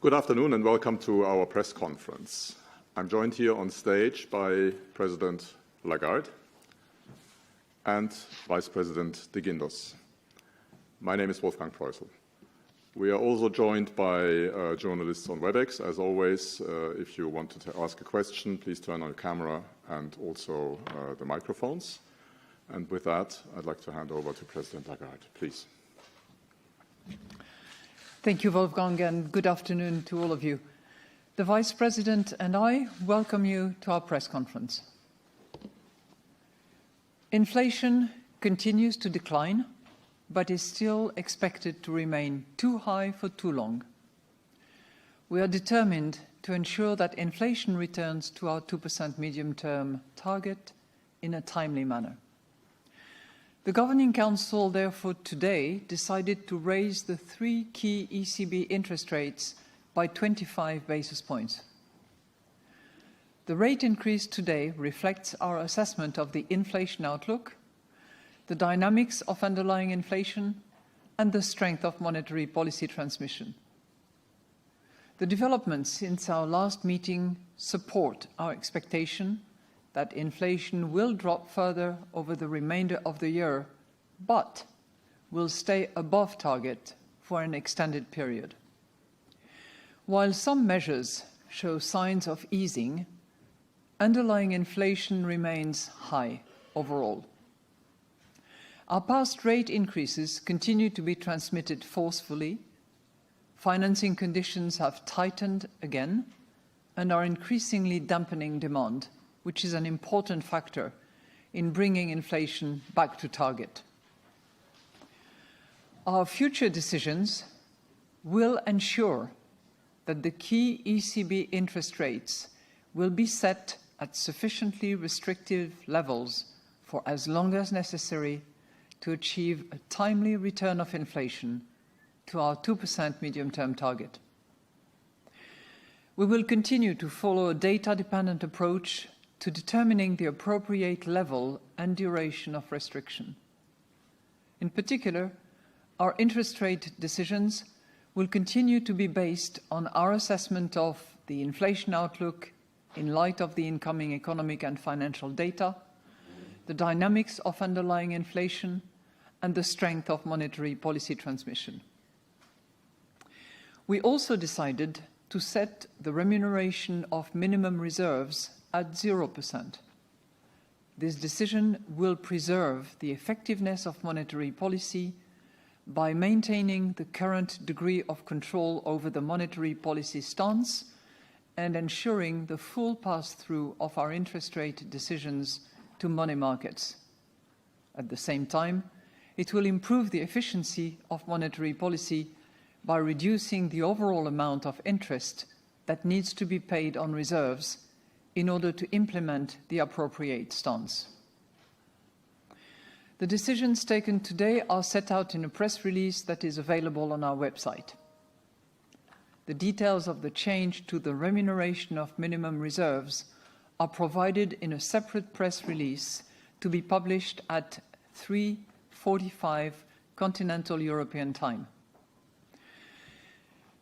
Good afternoon and welcome to our press conference. I'm joined here on stage by President Lagarde and Vice President de Guindos. My name is Wolfgang Preußel. We are also joined by journalists on WebEx. As always, if you want to ask a question, please turn on your camera and also the microphones. And with that, I'd like to hand over to President Lagarde, please. Thank you, Wolfgang, and good afternoon to all of you. The Vice President and I welcome you to our press conference. Inflation continues to decline, but is still expected to remain too high for too long. We are determined to ensure that inflation returns to our 2% medium-term target in a timely manner. The Governing Council, therefore, today decided to raise the three key ECB interest rates by 25 basis points. The rate increase today reflects our assessment of the inflation outlook, the dynamics of underlying inflation, and the strength of monetary policy transmission. The developments since our last meeting support our expectation that inflation will drop further over the remainder of the year, but will stay above target for an extended period. While some measures show signs of easing, underlying inflation remains high overall. Our past rate increases continue to be transmitted forcefully. Financing conditions have tightened again and are increasingly dampening demand, which is an important factor in bringing inflation back to target. Our future decisions will ensure that the key ECB interest rates will be set at sufficiently restrictive levels for as long as necessary to achieve a timely return of inflation to our 2% medium-term target. We will continue to follow a data-dependent approach to determining the appropriate level and duration of restriction. In particular, our interest rate decisions will continue to be based on our assessment of the inflation outlook in light of the incoming economic and financial data, the dynamics of underlying inflation, and the strength of monetary policy transmission. We also decided to set the remuneration of minimum reserves at 0%. This decision will preserve the effectiveness of monetary policy by maintaining the current degree of control over the monetary policy stance and ensuring the full pass-through of our interest rate decisions to money markets. At the same time, it will improve the efficiency of monetary policy by reducing the overall amount of interest that needs to be paid on reserves in order to implement the appropriate stance. The decisions taken today are set out in a press release that is available on our website. The details of the change to the remuneration of minimum reserves are provided in a separate press release to be published at 3:45 Continental European Time.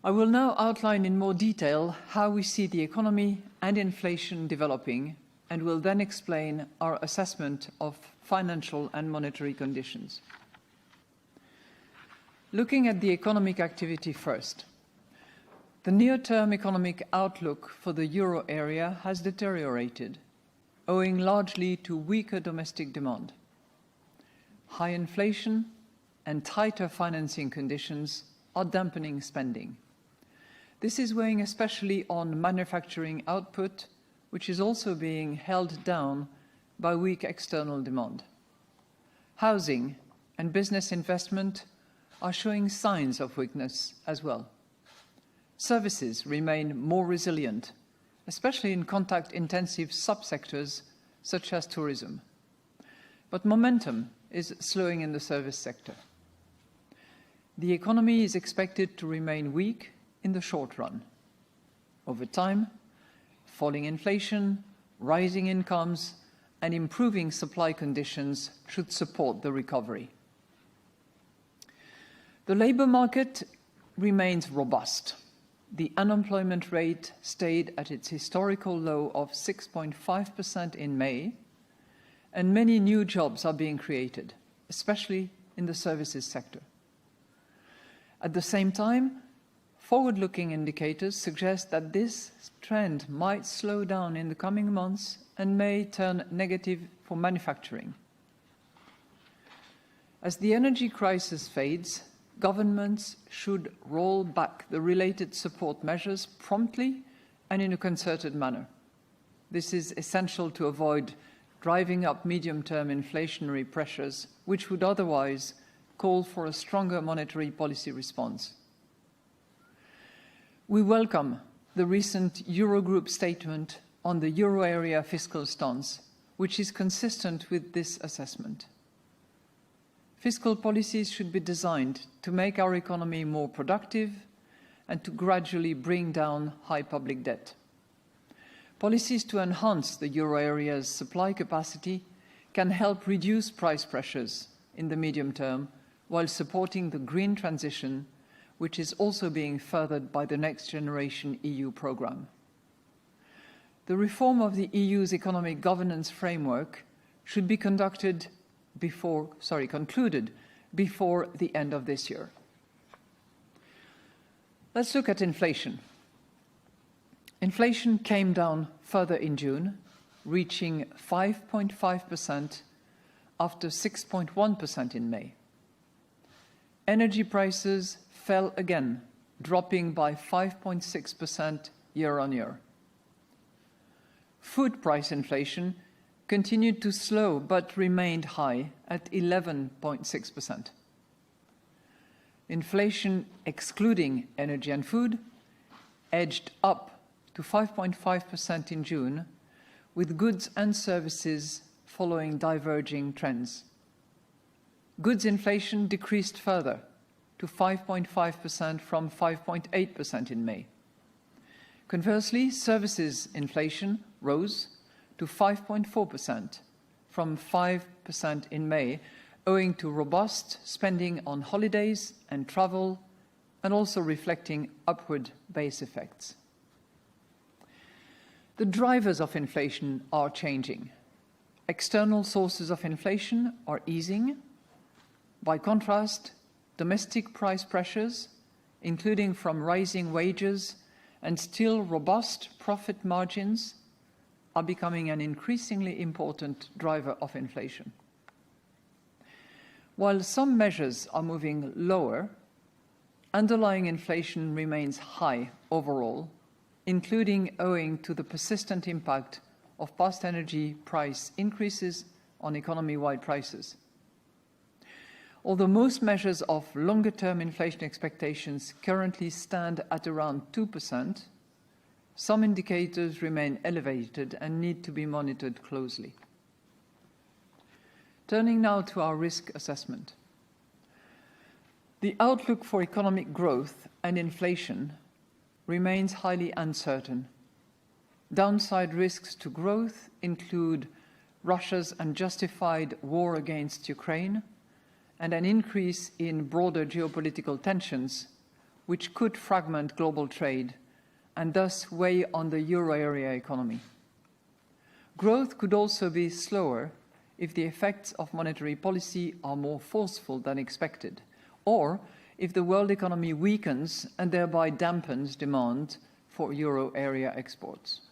I will now outline in more detail how we see the economy and inflation developing, and will then explain our assessment of financial and monetary conditions. Looking at the economic activity first, the near-term economic outlook for the euro area has deteriorated, owing largely to weaker domestic demand. High inflation and tighter financing conditions are dampening spending. This is weighing especially on manufacturing output, which is also being held down by weak external demand. Housing and business investment are showing signs of weakness as well. Services remain more resilient, especially in contact-intensive subsectors such as tourism. But momentum is slowing in the service sector. The economy is expected to remain weak in the short run. Over time, falling inflation, rising incomes, and improving supply conditions should support the recovery. The labour market remains robust. the unemployment rate stayed at its historical low of 6.5% in May, and many new jobs are being created, especially in the services sector. At the same time, forward-looking indicators suggest that this trend might slow down in the coming months and may turn negative for manufacturing. As the energy crisis fades, governments should roll back the related support measures promptly and in a concerted manner. This is essential to avoid driving up medium-term inflationary pressures, which would otherwise call for a stronger monetary policy response. We welcome the recent Eurogroup statement on the euro area fiscal stance, which is consistent with this assessment. Fiscal policies should be designed to make our economy more productive and to gradually bring down high public debt. Policies to enhance the euro area's supply capacity can help reduce price pressures in the medium term while supporting the green transition, which is also being furthered by the Next Generation EU programme. The reform of the EU's economic governance framework should be concluded before the end of this year. Let's look at inflation. Inflation came down further in June, reaching 5.5% after 6.1% in May. Energy prices fell again, dropping by 5.6% year-on-year. Food price inflation continued to slow but remained high at 11.6%. Inflation, excluding energy and food, edged up to 5.5% in June, with goods and services following diverging trends. Goods inflation decreased further to 5.5% from 5.8% in May. Conversely, services inflation rose to 5.4% from 5% in May, owing to robust spending on holidays and travel, and also reflecting upward base effects. The drivers of inflation are changing. External sources of inflation are easing. By contrast, domestic price pressures, including from rising wages and still robust profit margins, are becoming an increasingly important driver of inflation. While some measures are moving lower, underlying inflation remains high overall, including owing to the persistent impact of past energy price increases on economy-wide prices. Although most measures of longer-term inflation expectations currently stand at around 2%, some indicators remain elevated and need to be monitored closely. Turning now to our risk assessment. The outlook for economic growth and inflation remains highly uncertain. Downside risks to growth include Russia's unjustified war against Ukraine and an increase in broader geopolitical tensions, which could fragment global trade and thus weigh on the euro area economy. Growth could also be slower if the effects of monetary policy are more forceful than expected, or if the world economy weakens and thereby dampens demand for euro area exports.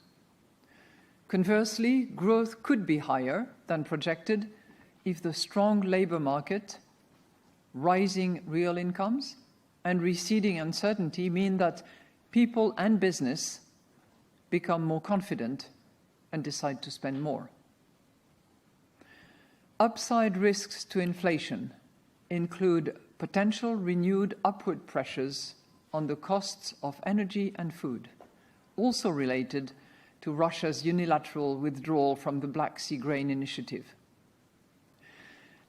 Conversely, growth could be higher than projected if the strong labor market, rising real incomes, and receding uncertainty mean that people and business become more confident and decide to spend more. Upside risks to inflation include potential renewed upward pressures on the costs of energy and food, also related to Russia's unilateral withdrawal from the Black Sea Grain Initiative.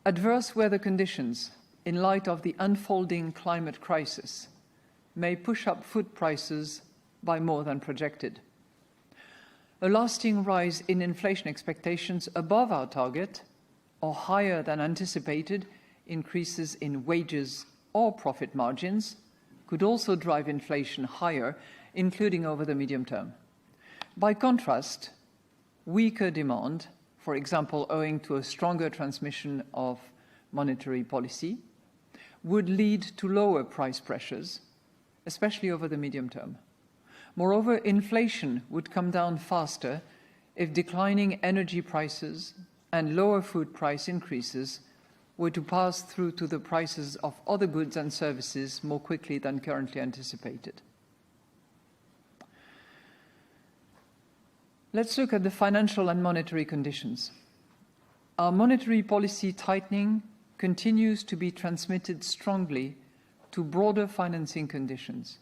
Adverse weather conditions, in light of the unfolding climate crisis, may push up food prices by more than projected. A lasting rise in inflation expectations above our target or higher than anticipated increases in wages or profit margins could also drive inflation higher including over the medium term. By contrast, weaker demand, for example, owing to a stronger transmission of monetary policy, would lead to lower price pressures, especially over the medium term. Moreover, inflation would come down faster if declining energy prices and lower food price increases were to pass through to the prices of other goods and services more quickly than currently anticipated. Let's look at the financial and monetary conditions. Our monetary policy tightening continues to be transmitted strongly to broader financing conditions.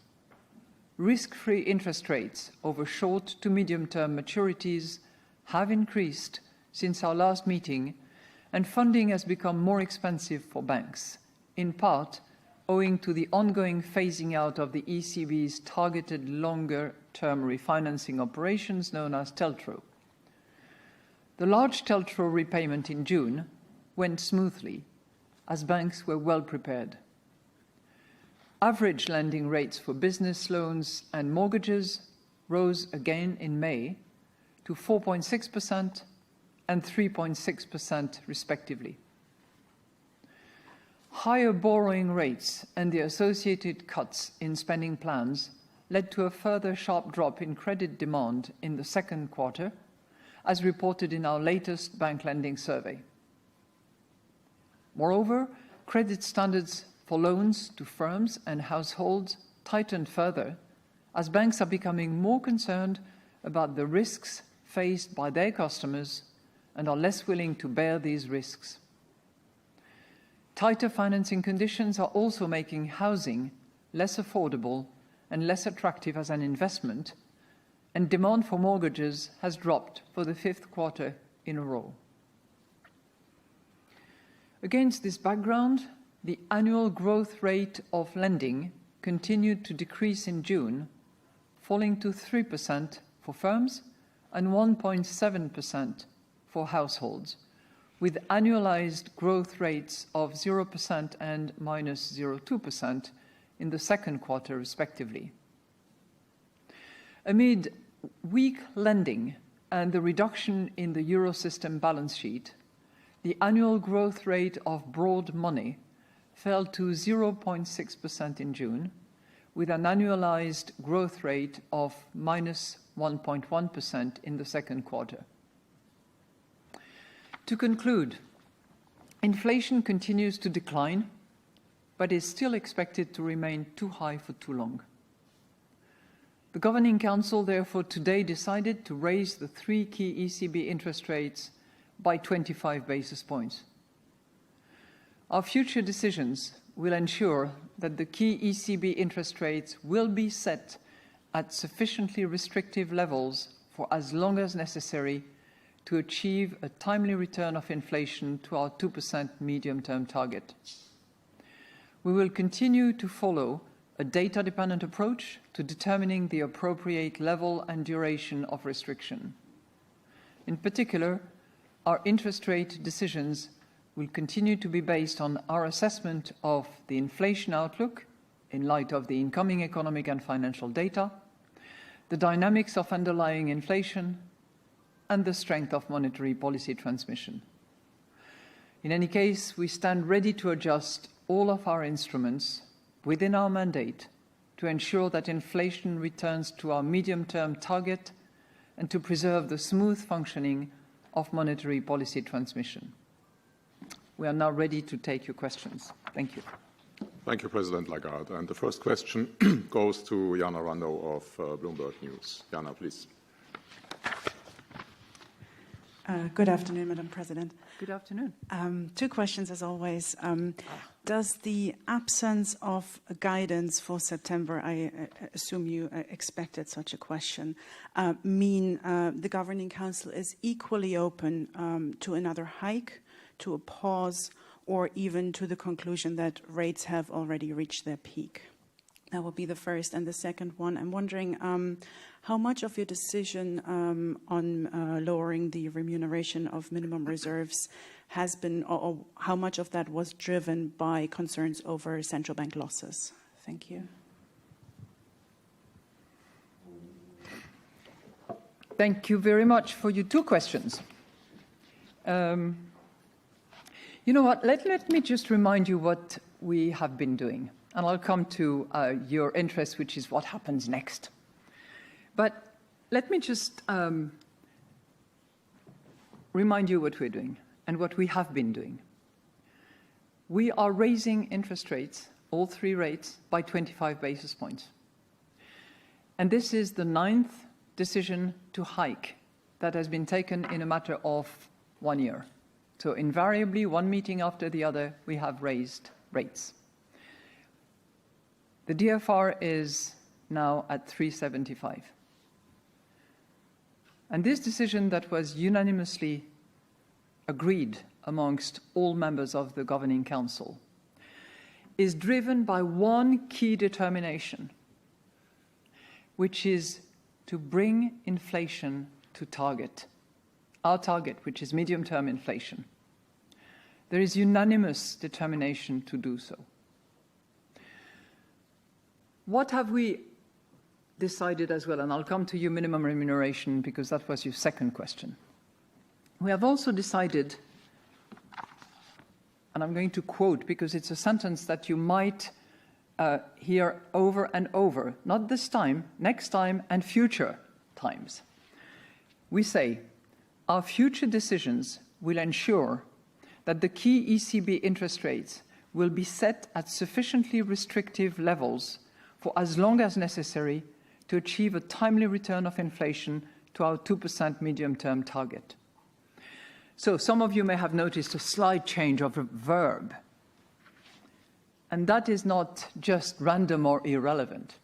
Risk-free interest rates over short to medium-term maturities have increased since our last meeting, and funding has become more expensive for banks, in part owing to the ongoing phasing out of the ECB's targeted longer-term refinancing operations known as TLTRO. The large TLTRO repayment in June went smoothly, as banks were well prepared. Average lending rates for business loans and mortgages rose again in May to 4.6% and 3.6% respectively. Higher borrowing rates and the associated cuts in spending plans led to a further sharp drop in credit demand in the second quarter, as reported in our latest bank lending survey. Moreover, credit standards for loans to firms and households tightened further, as banks are becoming more concerned about the risks faced by their customers and are less willing to bear these risks. Tighter financing conditions are also making housing less affordable and less attractive as an investment, and demand for mortgages has dropped for the fifth quarter in a row. Against this background, the annual growth rate of lending continued to decrease in June, falling to 3% for firms and 1.7% for households, with annualized growth rates of 0% and minus 0.2% in the second quarter, respectively. Amid weak lending and the reduction in the Eurosystem balance sheet, the annual growth rate of broad money fell to 0.6% in June, with an annualized growth rate of minus 1.1% in the second quarter. To conclude, inflation continues to decline, but is still expected to remain too high for too long. The Governing Council, therefore, today decided to raise the three key ECB interest rates by 25 basis points. Our future decisions will ensure that the key ECB interest rates will be set at sufficiently restrictive levels for as long as necessary to achieve a timely return of inflation to our 2% medium-term target. We will continue to follow a data-dependent approach to determining the appropriate level and duration of restriction. In particular, our interest rate decisions will continue to be based on our assessment of the inflation outlook in light of the incoming economic and financial data, the dynamics of underlying inflation, and the strength of monetary policy transmission. In any case, we stand ready to adjust all of our instruments within our mandate to ensure that inflation returns to our medium-term target and to preserve the smooth functioning of monetary policy transmission. We are now ready to take your questions. Thank you. Thank you, President Lagarde. And the first question goes to Jana Rando of Bloomberg News. Jana, please. Good afternoon, Madam President. Good afternoon. Two questions, as always. Does the absence of guidance for September, I assume you expected such a question, mean the Governing Council is equally open to another hike, to a pause, or even to the conclusion that rates have already reached their peak? That would be the first. And the second one, I'm wondering how much of your decision on lowering the remuneration of minimum reserves has been, or how much of that was driven by concerns over central bank losses? Thank you. Thank you very much for your two questions. You know what, let me just remind you what we have been doing. And I'll come to your interest, which is what happens next. But let me just remind you what we're doing and what we have been doing. We are raising interest rates, all three rates, by 25 basis points. And this is the 9th decision to hike that has been taken in a matter of 1 year. So invariably, one meeting after the other, we have raised rates. The DFR is now at 3.75. And this decision that was unanimously agreed amongst all members of the Governing Council is driven by one key determination, which is to bring inflation to target, our target, which is medium-term inflation. There is unanimous determination to do so. What have we decided as well? And I'll come to your minimum remuneration because that was your second question. We have also decided, and I'm going to quote because it's a sentence that you might hear over and over, not this time, next time, and future times. We say, our future decisions will ensure that the key ECB interest rates will be set at sufficiently restrictive levels for as long as necessary to achieve a timely return of inflation to our 2% medium-term target. So some of you may have noticed a slight change of a verb. And that is not just random or irrelevant.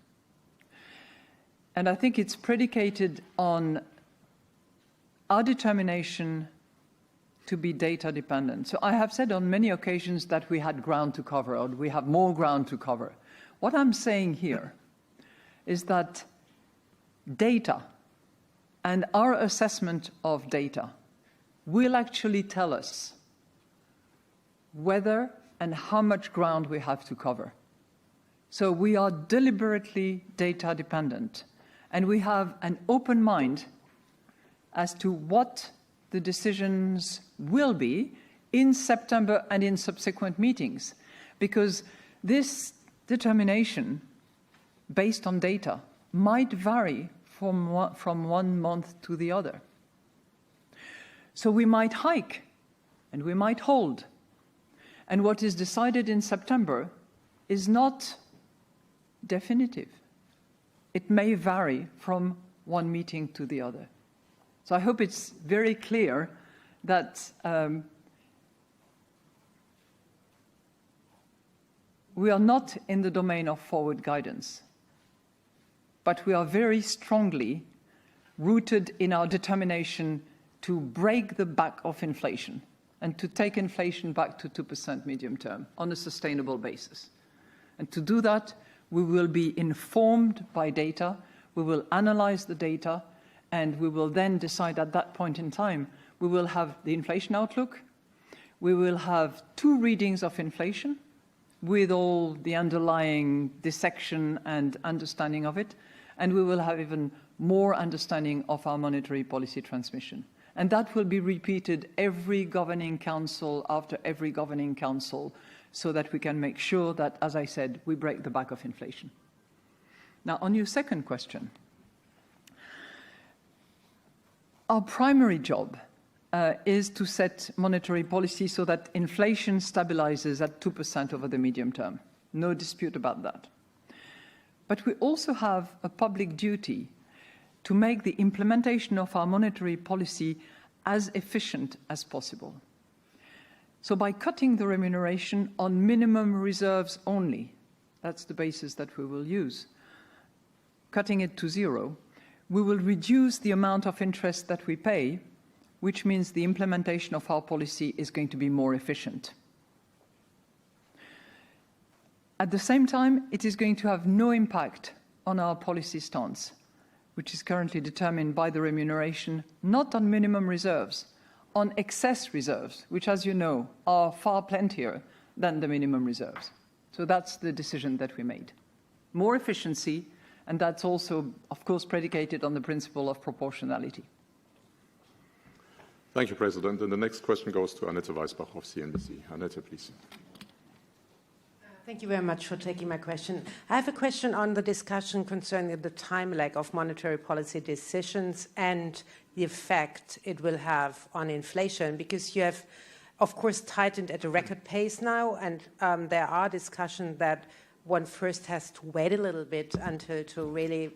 And I think it's predicated on our determination to be data dependent. So I have said on many occasions that we had ground to cover, or we have more ground to cover. What I'm saying here is that data and our assessment of data will actually tell us whether and how much ground we have to cover. So we are deliberately data dependent, and we have an open mind as to what the decisions will be in September and in subsequent meetings, because this determination based on data might vary from one month to the other. So we might hike and we might hold. And what is decided in September is not definitive. It may vary from one meeting to the other. So I hope it's very clear that we are not in the domain of forward guidance, but we are very strongly rooted in our determination to break the back of inflation and to take inflation back to 2% medium term on a sustainable basis. And to do that, we will be informed by data, we will analyze the data, and we will then decide at that point in time, we will have the inflation outlook, we will have 2 readings of inflation with all the underlying dissection and understanding of it, and we will have even more understanding of our monetary policy transmission. And that will be repeated every governing council after every governing council so that we can make sure that, as I said, we break the back of inflation. Now, on your second question, our primary job is to set monetary policy so that inflation stabilizes at 2% over the medium term. No dispute about that. But we also have a public duty to make the implementation of our monetary policy as efficient as possible. So by cutting the remuneration on minimum reserves only, that's the basis that we will use, cutting it to 0, we will reduce the amount of interest that we pay, which means the implementation of our policy is going to be more efficient. At the same time, it is going to have no impact on our policy stance, which is currently determined by the remuneration, not on minimum reserves, on excess reserves, which, as you know, are far plentier than the minimum reserves. So that's the decision that we made. More efficiency And that's also, of course, predicated on the principle of proportionality. Thank you, President. And the next question goes to Annette Weisbach of CNBC. Annette, please. Thank you very much for taking my question. I have a question on the discussion concerning the time lag of monetary policy decisions and the effect it will have on inflation, because you have, of course, tightened at a record pace now, and there are discussions that one first has to wait a little bit until to really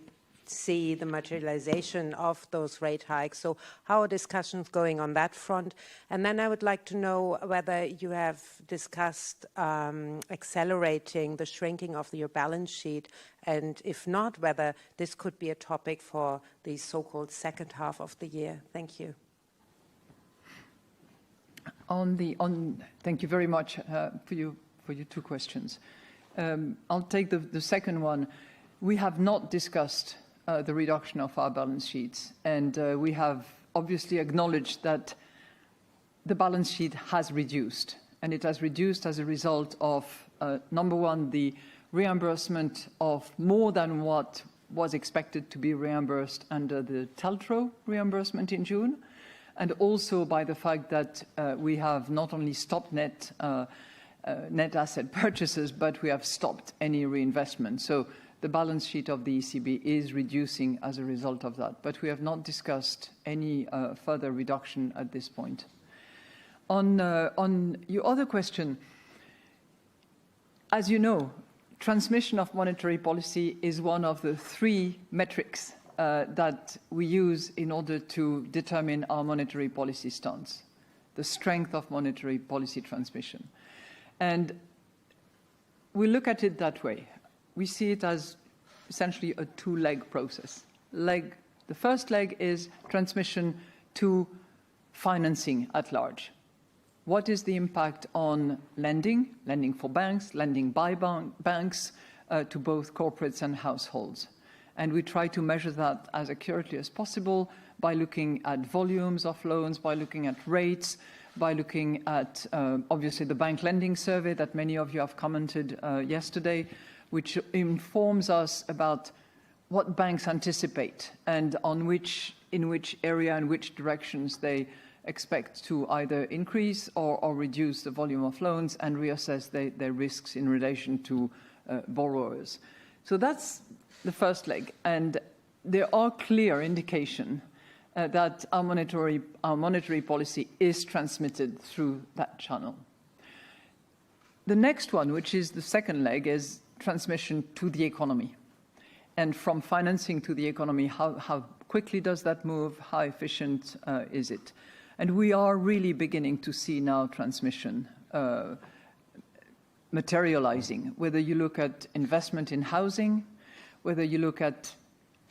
see the materialization of those rate hikes. So how are discussions going on that front? And then I would like to know whether you have discussed accelerating the shrinking of your balance sheet, and if not, whether this could be a topic for the so-called second half of the year. Thank you. Thank you very much for your two questions. I'll take the second one. We have not discussed the reduction of our balance sheets, and we have obviously acknowledged that the balance sheet has reduced, and it has reduced as a result of, number one, the reimbursement of more than what was expected to be reimbursed under the TLTRO reimbursement in June, and also by the fact that we have not only stopped net asset purchases, but we have stopped any reinvestment. So the balance sheet of the ECB is reducing as a result of that, but we have not discussed any further reduction at this point. On your other question, as you know, transmission of monetary policy is one of the three metrics that we use in order to determine our monetary policy stance, the strength of monetary policy transmission. And we look at it that way. We see it as essentially a two-leg process. The first leg is transmission to financing at large. What is the impact on lending for banks, lending by banks to both corporates and households? And we try to measure that as accurately as possible by looking at volumes of loans, by looking at rates, by looking at, obviously, the bank lending survey that many of you have commented yesterday, which informs us about what banks anticipate and in which area and which directions they expect to either increase or reduce the volume of loans and reassess their risks in relation to borrowers. So that's the first leg. And there are clear indications that our monetary policy is transmitted through that channel. The next one, which is the second leg, is transmission to the economy. And from financing to the economy, how quickly does that move? How efficient is it? And we are really beginning to see now transmission materializing, whether you look at investment in housing, whether you look at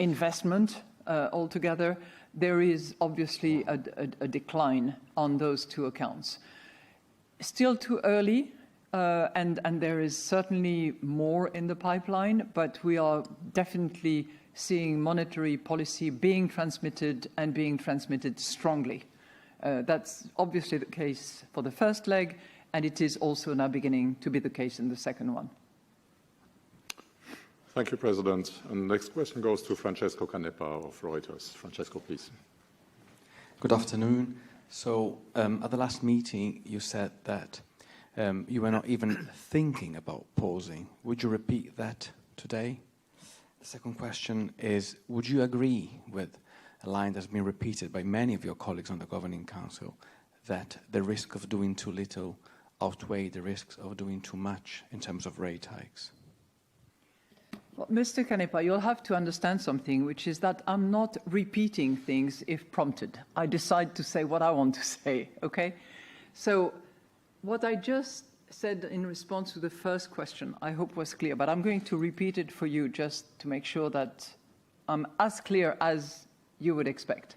investment altogether, there is obviously a decline on those two accounts. Still too early, and there is certainly more in the pipeline, but we are definitely seeing monetary policy being transmitted and being transmitted strongly. That's obviously the case for the first leg, and it is also now beginning to be the case in the second one. Thank you, President. And the next question goes to Francesco Canepa of Reuters. Francesco, please. Good afternoon. So at the last meeting, you said that you were not even thinking about pausing. Would you repeat that today? The second question is, would you agree with a line that's been repeated by many of your colleagues on the Governing Council, that the risk of doing too little outweigh the risks of doing too much in terms of rate hikes? Well, Mr. Canepa, you'll have to understand something, which is that I'm not repeating things if prompted. I decide to say what I want to say, okay? So what I just said in response to the first question, I hope was clear, but I'm going to repeat it for you just to make sure that I'm as clear as you would expect.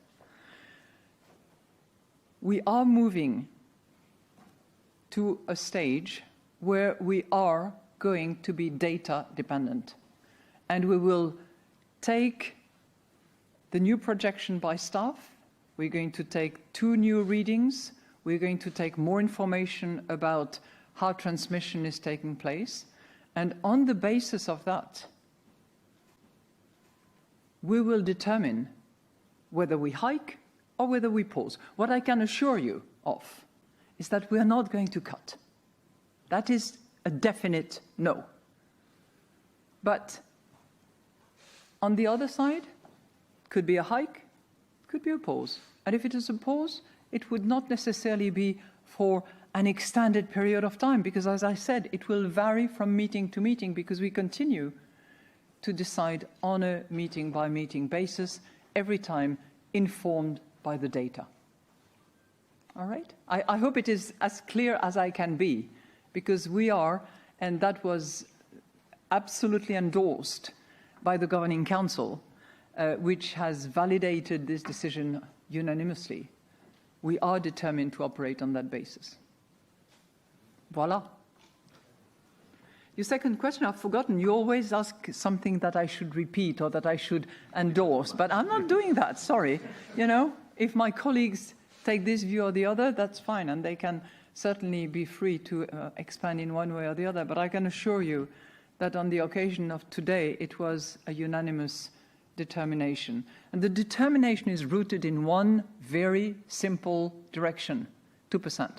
We are moving to a stage where we are going to be data dependent. And we will take the new projection by staff. We're going to take 2 new readings. We're going to take more information about how transmission is taking place. And on the basis of that, we will determine whether we hike or whether we pause. What I can assure you of is that we are not going to cut. That is a definite no. But on the other side, could be a hike, could be a pause. And if it is a pause, it would not necessarily be for an extended period of time, because as I said, it will vary from meeting to meeting, because we continue to decide on a meeting-by-meeting basis, every time informed by the data. All right? I hope it is as clear as I can be, because we are, and that was absolutely endorsed by the Governing Council, which has validated this decision unanimously. We are determined to operate on that basis. Voila. Your second question, I've forgotten. You always ask something that I should repeat or that I should endorse, but I'm not doing that, sorry. You know, if my colleagues take this view or the other, that's fine, and they can certainly be free to expand in one way or the other, but I can assure you that on the occasion of today, it was a unanimous determination. And the determination is rooted in one very simple direction, 2%.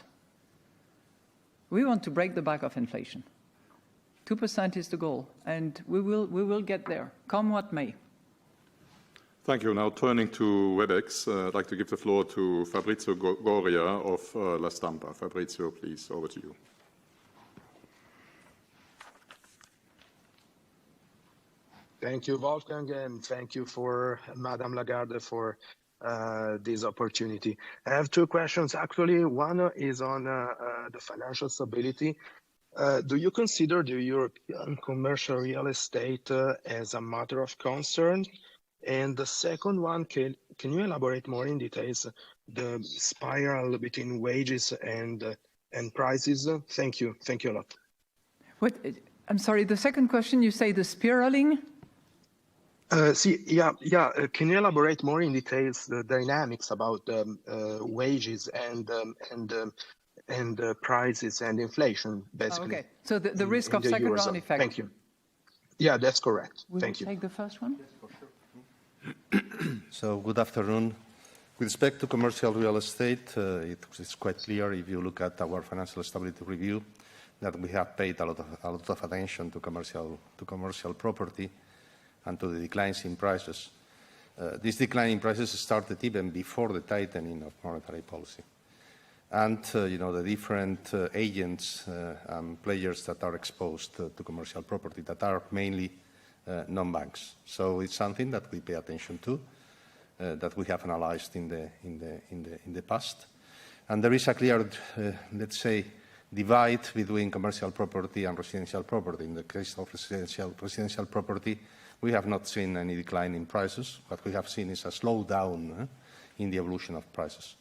We want to break the back of inflation. 2% is the goal, and we will get there, come what may. Thank you. Now turning to WebEx, I'd like to give the floor to Fabrizio Goria of La Stampa. Fabrizio, please, over to you. Thank you, Wolfgang, and thank you for Madame Lagarde for this opportunity. I have two questions. Actually, one is on the financial stability. Do you consider the European commercial real estate as a matter of concern? And the second one, can you elaborate more in details the spiral between wages and prices? Thank you. Thank you a lot. What? I'm sorry, the second question, you say the spiraling? Can you elaborate more in details the dynamics about wages and prices and inflation, basically? Okay, so the risk of second round effect. Thank you. Yeah, that's correct. Thank you. Take the first one? Yes, for sure. So, good afternoon. With respect to commercial real estate, it is quite clear if you look at our financial stability review that we have paid a lot of attention to commercial property and to the declines in prices. This decline in prices started even before the tightening of monetary policy. And, the different agents and players that are exposed to commercial property that are mainly non-banks. So it's something that we pay attention to, that we have analyzed in the past. And there is a clear, let's say, divide between commercial property and residential property. In the case of residential property, we have not seen any decline in prices. What we have seen is a slowdown in the evolution of prices.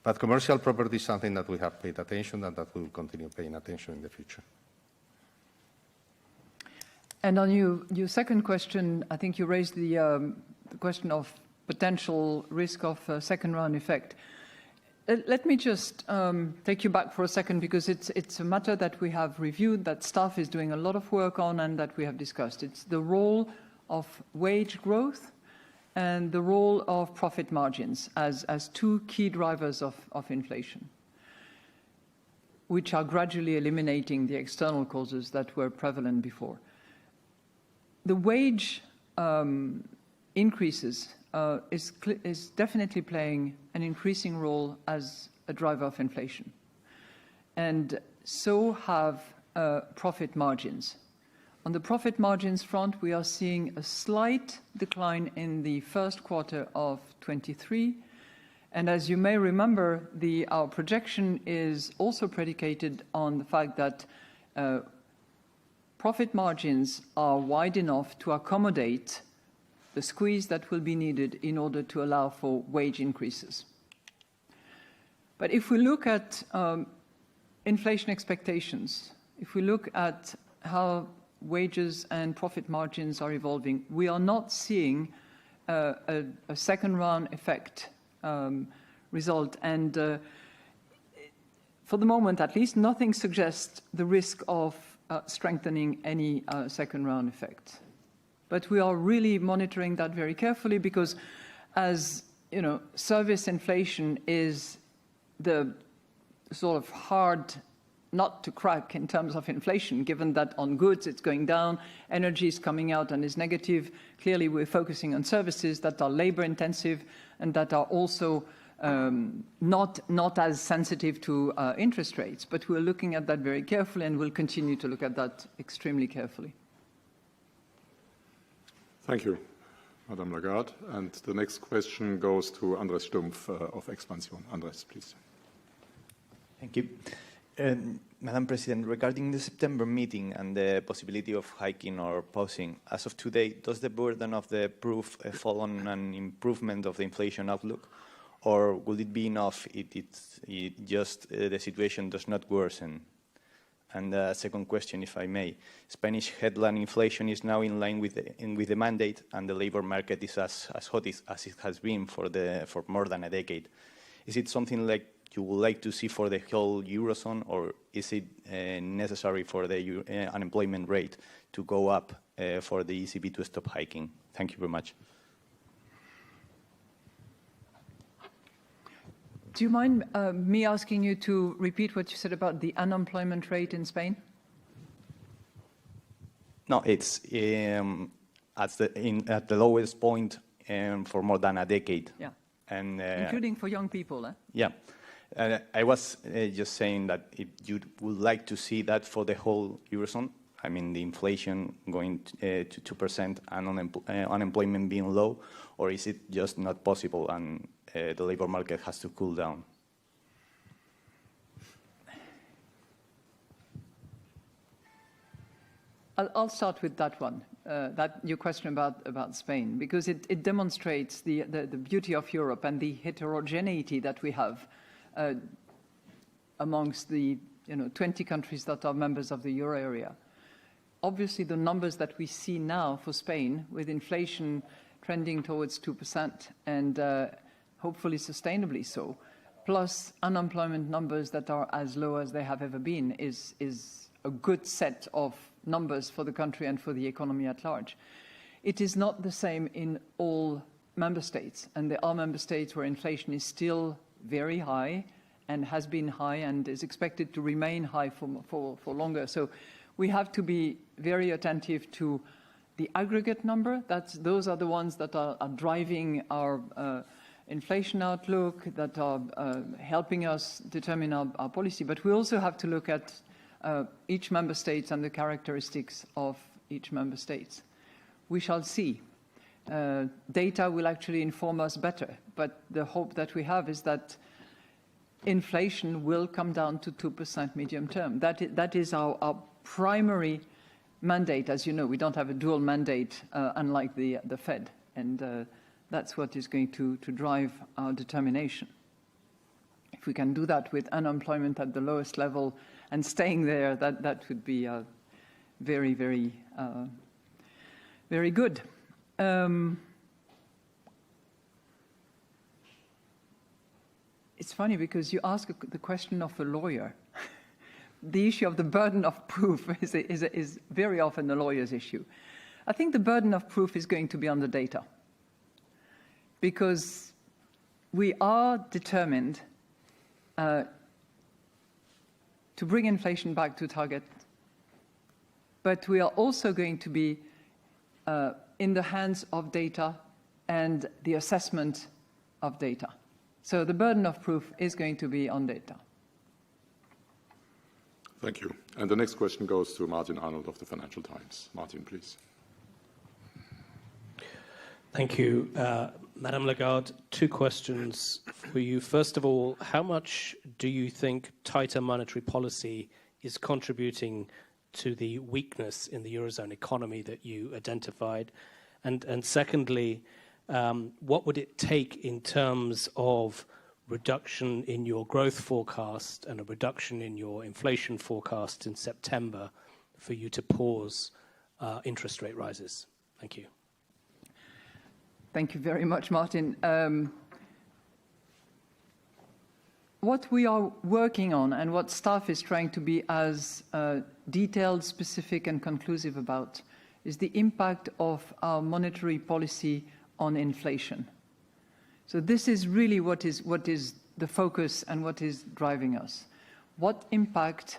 But commercial property is something that we have paid attention and that we will continue paying attention in the future. And on your second question, I think you raised the question of potential risk of second round effect. Let me just take you back for a second, because it's a matter that we have reviewed, that staff is doing a lot of work on, and that we have discussed. It's the role of wage growth and the role of profit margins as two key drivers of inflation, which are gradually eliminating the external causes that were prevalent before. The wage increases is definitely playing an increasing role as a driver of inflation. And so have profit margins. On the profit margins front, we are seeing a slight decline in the first quarter of 23. And as you may remember, our projection is also predicated on the fact that profit margins are wide enough to accommodate the squeeze that will be needed in order to allow for wage increases. But if we look at inflation expectations, if we look at how wages and profit margins are evolving, we are not seeing a second round effect result. And for the moment, at least, nothing suggests the risk of strengthening any second round effect. But we are really monitoring that very carefully because, as you know, service inflation is the sort of hard nut to crack in terms of inflation, given that on goods it's going down, energy is coming out and is negative. Clearly, we're focusing on services that are labor intensive and that are also not as sensitive to interest rates. But we're looking at that very carefully and we'll continue to look at that extremely carefully. Thank you, Madame Lagarde. And the next question goes to Andres Stumpf of Expansion. Andres, please. Thank you. Madam President, regarding the September meeting and the possibility of hiking or pausing, as of today, does the burden of the proof fall on an improvement of the inflation outlook? Or would it be enough if the situation does not worsen? And second question, if I may. Spanish headline inflation is now in line with the mandate, and the labor market is as hot as it has been for more than a decade. Is it something like you would like to see for the whole Eurozone, or is it necessary for the unemployment rate to go up for the ECB to stop hiking? Thank you very much. Do you mind me asking you to repeat what you said about the unemployment rate in Spain? No, it's at the lowest point for more than a decade. Yeah. And including for young people, eh? Yeah. I was just saying that if you would like to see that for the whole Eurozone, I mean the inflation going to 2% and unemployment being low, or is it just not possible and the labor market has to cool down? I'll start with that one, your question about Spain, because it demonstrates the beauty of Europe and the heterogeneity that we have amongst the 20 countries that are members of the euro area. Obviously, the numbers that we see now for Spain, with inflation trending towards 2% and hopefully sustainably so, plus unemployment numbers that are as low as they have ever been, is a good set of numbers for the country and for the economy at large. It is not the same in all member states, and there are member states where inflation is still very high and has been high and is expected to remain high for longer. So we have to be very attentive to the aggregate number. Those are the ones that are driving our inflation outlook, that are helping us determine our policy. But we also have to look at each member state and the characteristics of each member state. We shall see. Data will actually inform us better, but the hope that we have is that inflation will come down to 2% medium term. That is our primary mandate. As you know, we don't have a dual mandate, unlike the Fed, and that's what is going to drive our determination. If we can do that with unemployment at the lowest level and staying there, that would be very, very, very good. It's funny because you ask the question of a lawyer. The issue of the burden of proof is very often a lawyer's issue. I think the burden of proof is going to be on the data, because we are determined to bring inflation back to target, but we are also going to be in the hands of data and the assessment of data. So the burden of proof is going to be on data. Thank you. And the next question goes to Martin Arnold of the Financial Times. Martin, please. Thank you. Madame Lagarde, two questions for you. First of all, how much do you think tighter monetary policy is contributing to the weakness in the Eurozone economy that you identified? And secondly, what would it take in terms of reduction in your growth forecast and a reduction in your inflation forecast in September for you to pause interest rate rises? Thank you. Thank you very much, Martin. What we are working on and what staff is trying to be as detailed, specific and conclusive about is the impact of our monetary policy on inflation. So this is really what is the focus and what is driving us. What impact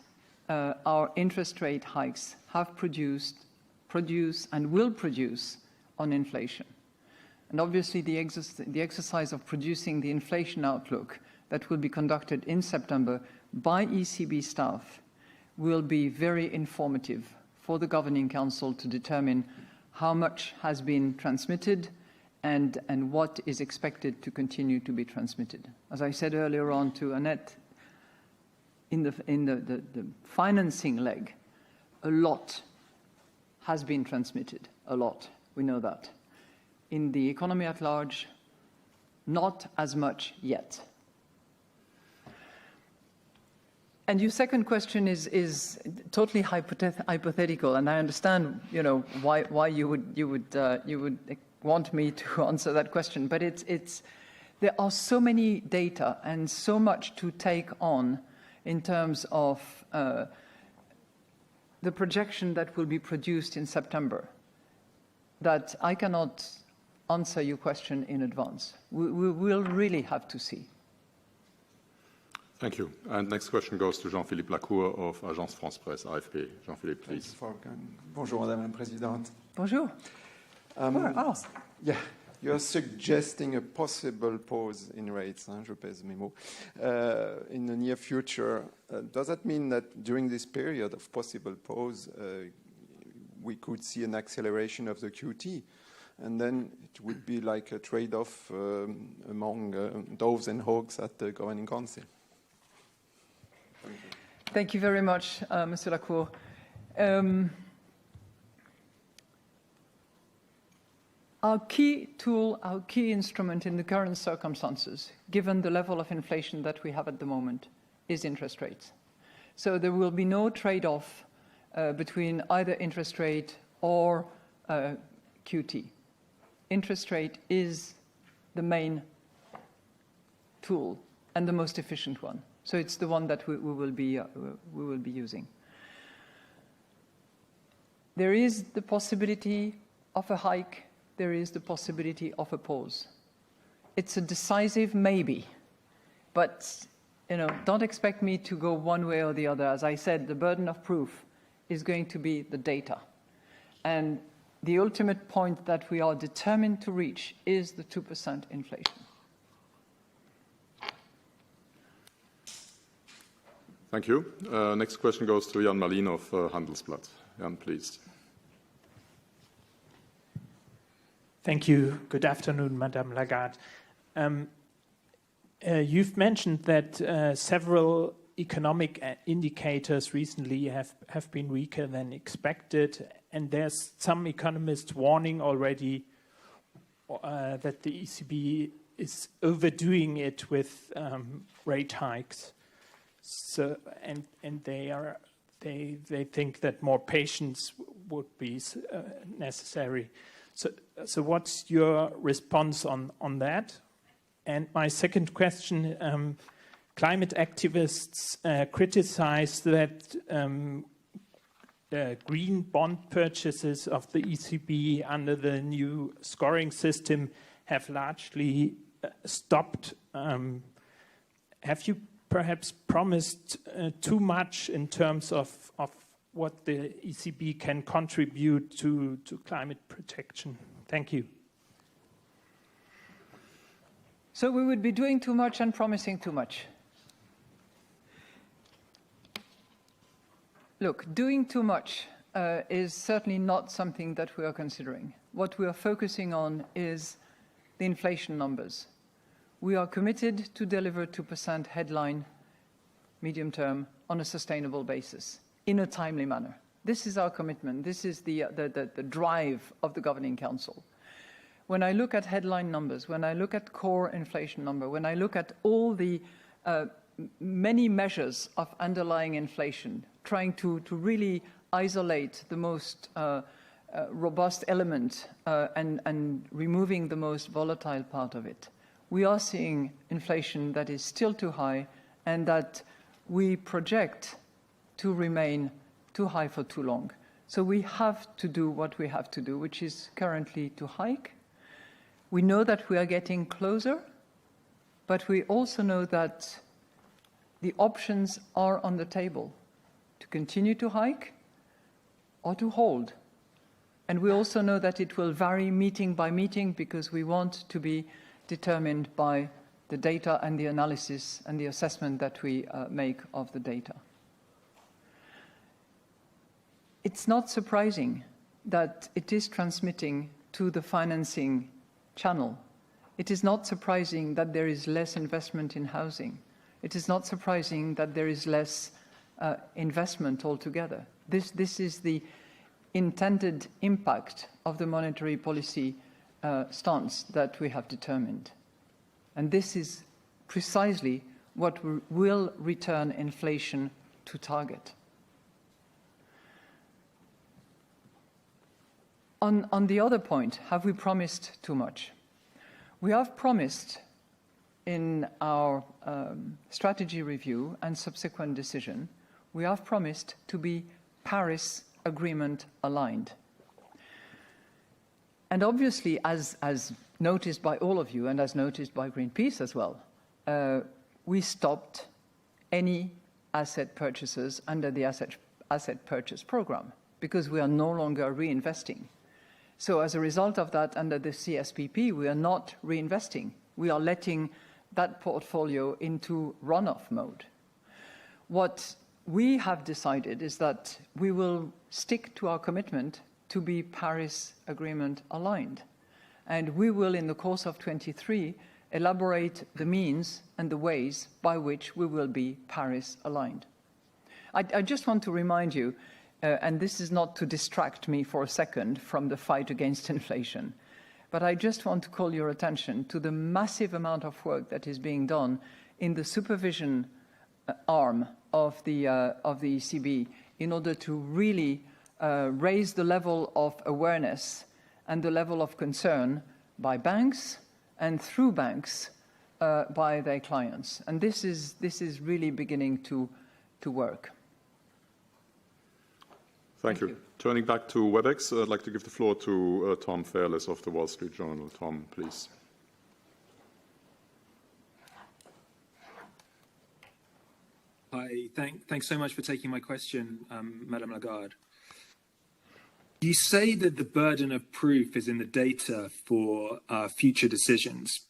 our interest rate hikes have produce and will produce on inflation. And obviously the exercise of producing the inflation outlook that will be conducted in September by ECB staff will be very informative for the Governing Council to determine how much has been transmitted and what is expected to continue to be transmitted. As I said earlier on to Annette, in the financing leg, a lot has been transmitted, a lot, we know that. In the economy at large, not as much yet. And your second question is totally hypothetical, and I understand, you know, why you would want me to answer that question. But there are so many data and so much to take on in terms of the projection that will be produced in September that I cannot answer your question in advance. We will really have to see. Thank you. And next question goes to Jean-Philippe Lacour of Agence France-Presse, AFP. Jean-Philippe, please. Bonjour, Madame la Présidente. Bonjour. Yeah, you're suggesting a possible pause in rates, je pèse mes mots, in the near future. Does that mean that during this period of possible pause, we could see an acceleration of the QT? And then it would be like a trade-off among doves and hogs at the Governing Council. Thank you very much, Mr. Lacour. Our key tool, our key instrument in the current circumstances, given the level of inflation that we have at the moment, is interest rates. So there will be no trade-off between either interest rate or QT. Interest rate is the main tool and the most efficient one. So it's the one that we will be using. There is the possibility of a hike. There is the possibility of a pause. It's a decisive maybe, but don't expect me to go one way or the other. As I said, the burden of proof is going to be the data. And the ultimate point that we are determined to reach is the 2% inflation. Thank you. Next question goes to Jan Malin of Handelsblatt. Jan, please. Thank you. Good afternoon, Madame Lagarde. You've mentioned that several economic indicators recently have been weaker than expected, and there's some economists warning already that the ECB is overdoing it with rate hikes. So, and they think that more patience would be necessary. So what's your response on that? And my second question, climate activists criticize that green bond purchases of the ECB under the new scoring system have largely stopped. Have you perhaps promised too much in terms of what the ECB can contribute to climate protection? Thank you. So we would be doing too much and promising too much. Look, doing too much is certainly not something that we are considering. What we are focusing on is the inflation numbers. We are committed to deliver 2% headline medium term on a sustainable basis in a timely manner. This is our commitment. This is the drive of the Governing Council. When I look at headline numbers, when I look at core inflation number, when I look at all the many measures of underlying inflation, trying to really isolate the most robust element and removing the most volatile part of it, we are seeing inflation that is still too high and that we project to remain too high for too long. So we have to do what we have to do, which is currently to hike. We know that we are getting closer, but we also know that the options are on the table to continue to hike or to hold. And we also know that it will vary meeting by meeting because we want to be determined by the data and the analysis and the assessment that we make of the data. It's not surprising that it is transmitting to the financing channel. It is not surprising that there is less investment in housing. It is not surprising that there is less investment altogether. This is the intended impact of the monetary policy stance that we have determined. And this is precisely what will return inflation to target. On the other point, have we promised too much? We have promised in our strategy review and subsequent decision, we have promised to be Paris Agreement aligned. And obviously, as noticed by all of you and as noticed by Greenpeace as well, we stopped any asset purchases under the asset purchase program because we are no longer reinvesting. So as a result of that, under the CSPP, we are not reinvesting. We are letting that portfolio into runoff mode. What we have decided is that we will stick to our commitment to be Paris Agreement aligned. And we will, in the course of 23, elaborate the means and the ways by which we will be Paris aligned. I just want to remind you, and this is not to distract me for a second from the fight against inflation, but I just want to call your attention to the massive amount of work that is being done in the supervision arm of the ECB in order to really raise the level of awareness and the level of concern by banks and through banks by their clients. And this is really beginning to work. Thank you. Turning back to WebEx, I'd like to give the floor to Tom Fairless of the Wall Street Journal. Tom, please. Hi, thanks so much for taking my question, Madame Lagarde. You say that the burden of proof is in the data for future decisions.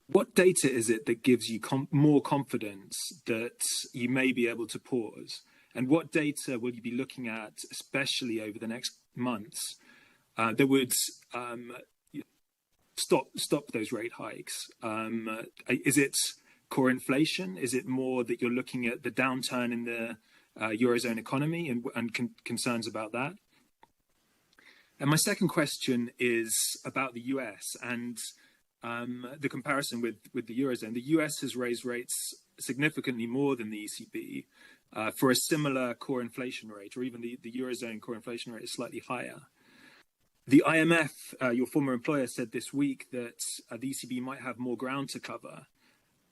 What data is it that gives you more confidence that you may be able to pause? And what data will you be looking at, especially over the next months, that would stop those rate hikes? Is it core inflation? Is it more that you're looking at the downturn in the Eurozone economy and concerns about that? And my second question is about the US and the comparison with the Eurozone. The US has raised rates significantly more than the ECB for a similar core inflation rate, or even the Eurozone core inflation rate is slightly higher. The IMF, your former employer, said this week that the ECB might have more ground to cover.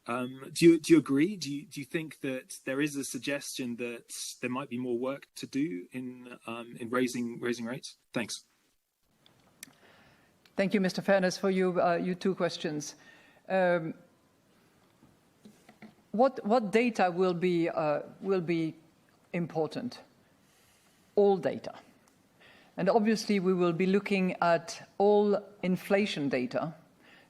Do you agree? Do you think that there is a suggestion that there might be more work to do in raising rates? Thanks. Thank you, Mr. Fairness, for you two questions. What data will be important? All data. And obviously, we will be looking at all inflation data.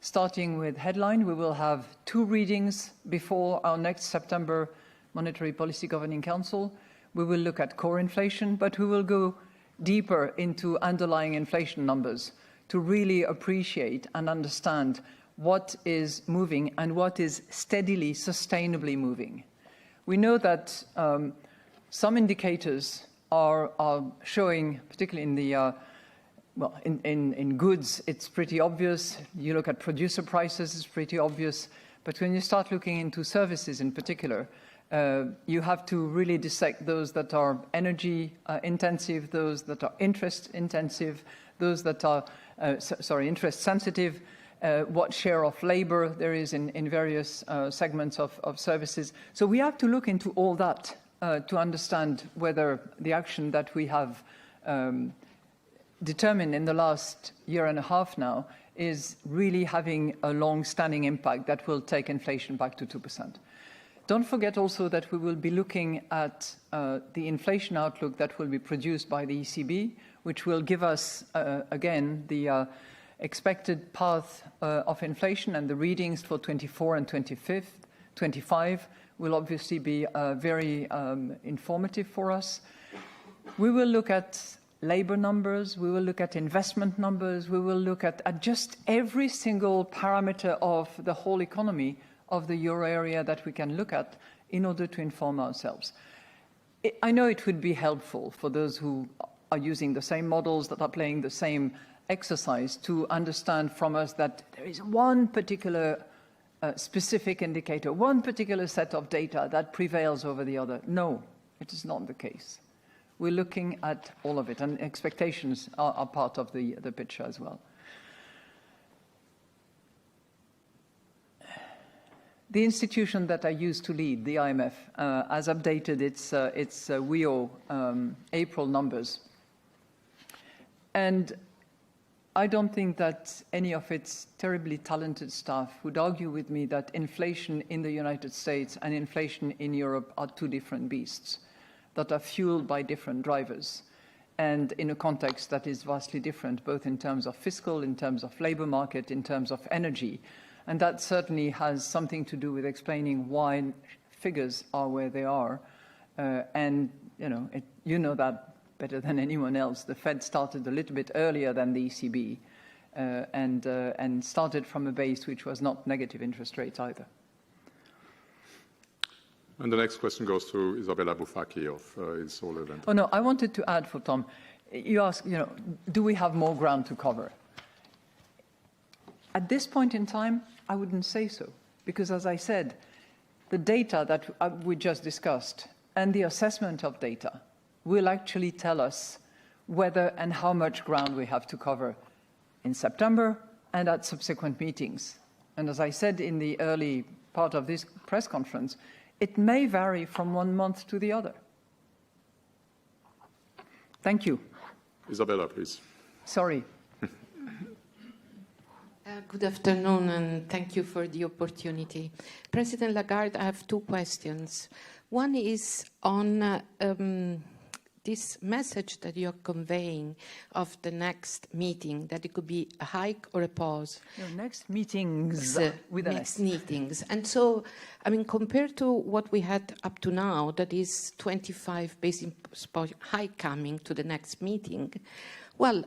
Starting with headline, we will have 2 readings before our next September Monetary Policy Governing Council. We will look at core inflation, but we will go deeper into underlying inflation numbers to really appreciate and understand what is moving and what is steadily, sustainably moving. We know that some indicators are showing, particularly in the in goods, it's pretty obvious. You look at producer prices, it's pretty obvious. But when you start looking into services in particular, you have to really dissect those that are energy intensive, those that are interest intensive, those that are, interest sensitive, what share of labor there is in various segments of services. So we have to look into all that to understand whether the action that we have determined in the last year and a half now is really having a long-standing impact that will take inflation back to 2%. Don't forget also that we will be looking at the inflation outlook that will be produced by the ECB, which will give us, again, the expected path of inflation, and the readings for 24 and 25 will obviously be very informative for us. We will look at labor numbers, we will look at investment numbers, we will look at just every single parameter of the whole economy of the euro area that we can look at in order to inform ourselves. I know it would be helpful for those who are using the same models, that are playing the same exercise, to understand from us that there is one particular specific indicator, one particular set of data that prevails over the other. No, it is not the case. We're looking at all of it, and expectations are part of the picture as well. The institution that I used to lead, the IMF, has updated its WEO April numbers. And I don't think that any of its terribly talented staff would argue with me that inflation in the United States and inflation in Europe are two different beasts that are fueled by different drivers, and in a context that is vastly different, both in terms of fiscal, in terms of labor market, in terms of energy. And that certainly has something to do with explaining why figures are where they are. And, you know that better than anyone else. The Fed started a little bit earlier than the ECB and started from a base which was not negative interest rates either. And the next question goes to Isabella Bufacchi of Il Sole. Oh, no, I wanted to add for Tom. You asked, do we have more ground to cover? At this point in time, I wouldn't say so, because as I said, the data that we just discussed and the assessment of data will actually tell us whether and how much ground we have to cover in September and at subsequent meetings. And as I said in the early part of this press conference, it may vary from one month to the other. Thank you. Isabella, please. Sorry. Good afternoon, and thank you for the opportunity. President Lagarde, I have two questions. One is on this message that you're conveying of the next meeting, that it could be a hike or a pause. Next meetings. With next meetings. And so, compared to what we had up to now, that is 25 basis point hike coming to the next meeting, well,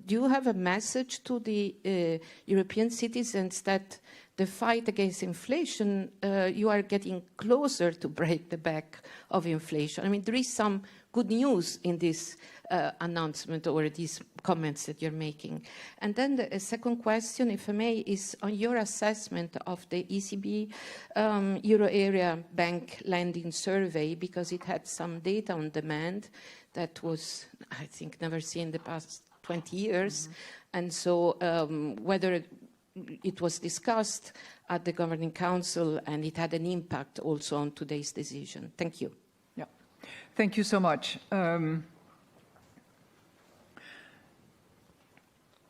do you have a message to the European citizens that the fight against inflation, you are getting closer to break the back of inflation? There is some good news in this announcement or these comments that you're making. And then the second question, if I may, is on your assessment of the ECB Euro area bank lending survey, because it had some data on demand that was, I think, never seen in the past 20 years. Mm-hmm. And so whether it was discussed at the Governing Council and it had an impact also on today's decision. Thank you. Yeah, thank you so much.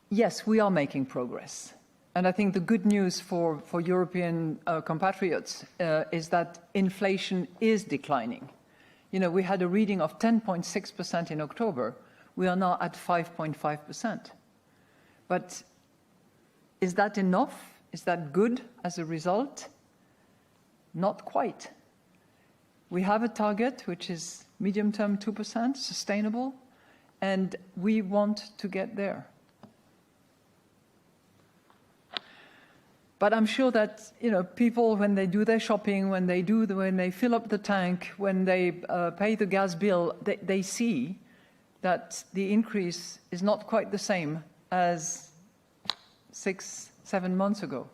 Yes, we are making progress. And I think the good news for European compatriots is that inflation is declining. We had a reading of 10.6% in October. We are now at 5.5%. But is that enough? Is that good as a result? Not quite. We have a target which is medium-term 2%, sustainable, and we want to get there. But I'm sure that people, when they do their shopping, when they fill up the tank, when they pay the gas bill, they see that the increase is not quite the same as 6-7 months ago.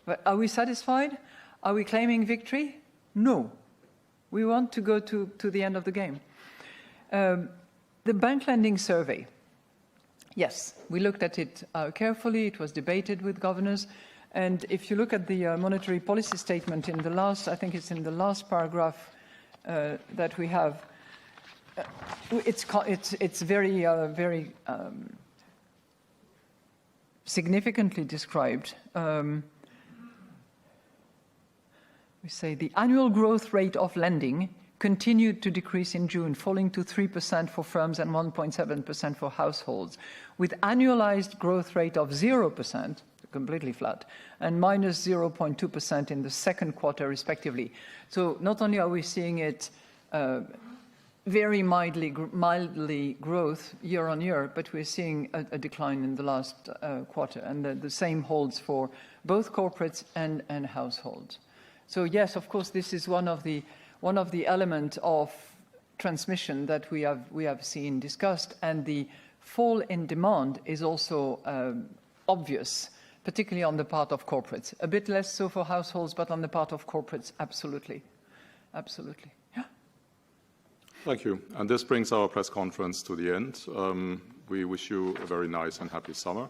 But are we satisfied? Are we claiming victory? No. We want to go to the end of the game. The bank lending survey. Yes, we looked at it carefully. It was debated with governors. And if you look at the monetary policy statement in the last, I think it's in the last paragraph that we have, It's very significantly described. We say the annual growth rate of lending continued to decrease in June, falling to 3% for firms and 1.7% for households, with annualized growth rate of 0%, completely flat, and minus 0.2% in the second quarter, respectively. So not only are we seeing it very mildly growth year on year, but we're seeing a decline in the last quarter, and the same holds for both corporates and households. So yes, of course, this is one of the elements of transmission that we have seen discussed, and the fall in demand is also obvious, particularly on the part of corporates. A bit less so for households, but on the part of corporates, absolutely. Absolutely. Yeah. Thank you. And this brings our press conference to the end. We wish you a very nice and happy summer,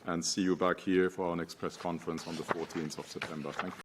and see you back here for our next press conference on the 14th of September. Thank you.